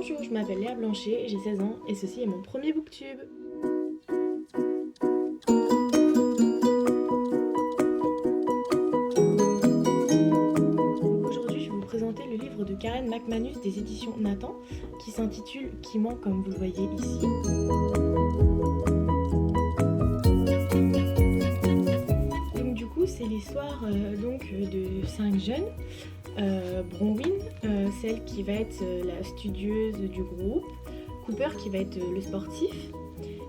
Bonjour, je m'appelle Léa Blanchet, j'ai 16 ans et ceci est mon premier booktube. Aujourd'hui, je vais vous présenter le livre de Karen McManus des éditions Nathan qui s'intitule Qui ment comme vous le voyez ici. Donc du coup, c'est l'histoire de 5 jeunes. Bronwyn, celle qui va être la studieuse du groupe, Cooper qui va être le sportif,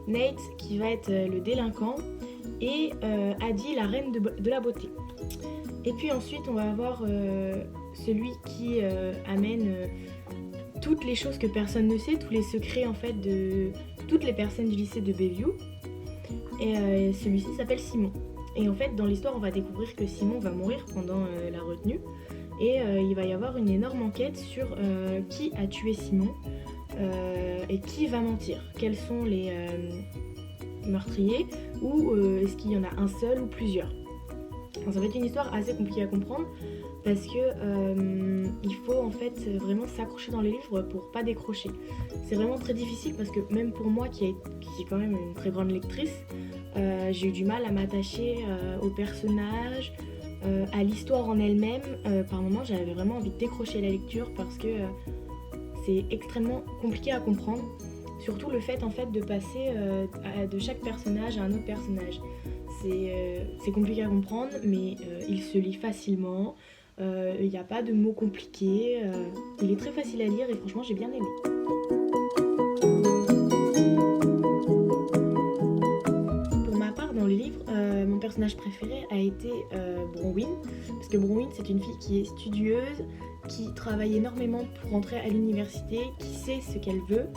Nate qui va être le délinquant et Addie la reine de la beauté. Et puis ensuite on va avoir celui qui amène toutes les choses que personne ne sait, tous les secrets en fait de toutes les personnes du lycée de Bayview. Et celui-ci s'appelle Simon. Et en fait dans l'histoire on va découvrir que Simon va mourir pendant la retenue. Et il va y avoir une énorme enquête sur qui a tué Simon et qui va mentir. Quels sont les meurtriers ou est-ce qu'il y en a un seul ou plusieurs. Alors, ça va être une histoire assez compliquée à comprendre parce que il faut en fait vraiment s'accrocher dans les livres pour pas décrocher. C'est vraiment très difficile parce que même pour moi qui est quand même une très grande lectrice, j'ai eu du mal à m'attacher aux personnages, à l'histoire en elle-même. Par moments j'avais vraiment envie de décrocher la lecture parce que c'est extrêmement compliqué à comprendre, surtout le fait en fait de passer de chaque personnage à un autre personnage. C'est compliqué à comprendre mais il se lit facilement, il n'y a pas de mots compliqués, il est très facile à lire et franchement j'ai bien aimé. Dans le livre, mon personnage préféré a été Bronwyn, parce que Bronwyn c'est une fille qui est studieuse, qui travaille énormément pour rentrer à l'université, qui sait ce qu'elle veut,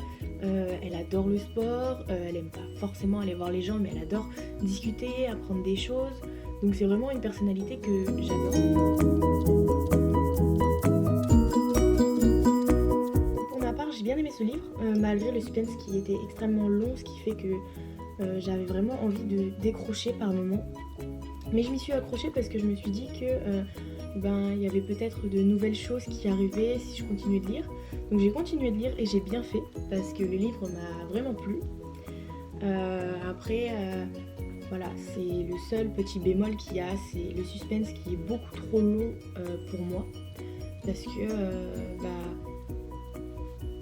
elle adore le sport, elle aime pas forcément aller voir les gens mais elle adore discuter, apprendre des choses, donc c'est vraiment une personnalité que j'adore. Pour ma part j'ai bien aimé ce livre, malgré le suspense qui était extrêmement long, ce qui fait que j'avais vraiment envie de décrocher par moments, mais je m'y suis accrochée parce que je me suis dit que il y avait peut-être de nouvelles choses qui arrivaient si je continuais de lire. Donc j'ai continué de lire et j'ai bien fait parce que le livre m'a vraiment plu. Après voilà, c'est le seul petit bémol qu'il y a, c'est le suspense qui est beaucoup trop long pour moi parce que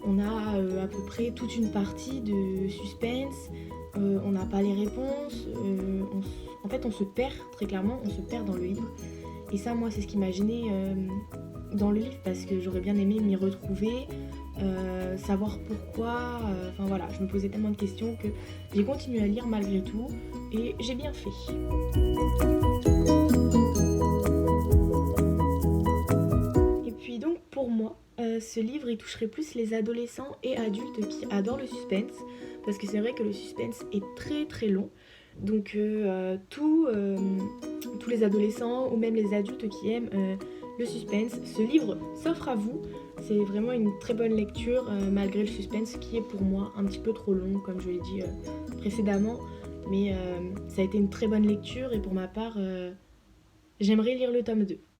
on a à peu près toute une partie de suspense. On n'a pas les réponses, en fait on se perd, très clairement, on se perd dans le livre. Et ça moi c'est ce qui m'a gênée dans le livre parce que j'aurais bien aimé m'y retrouver, savoir pourquoi, enfin voilà, je me posais tellement de questions que j'ai continué à lire malgré tout et j'ai bien fait. Et puis donc pour moi, ce livre il toucherait plus les adolescents et adultes qui adorent le suspense, parce que c'est vrai que le suspense est très très long, donc tous les adolescents ou même les adultes qui aiment le suspense, ce livre s'offre à vous. C'est vraiment une très bonne lecture malgré le suspense qui est pour moi un petit peu trop long comme je l'ai dit précédemment, mais ça a été une très bonne lecture et pour ma part j'aimerais lire le tome 2.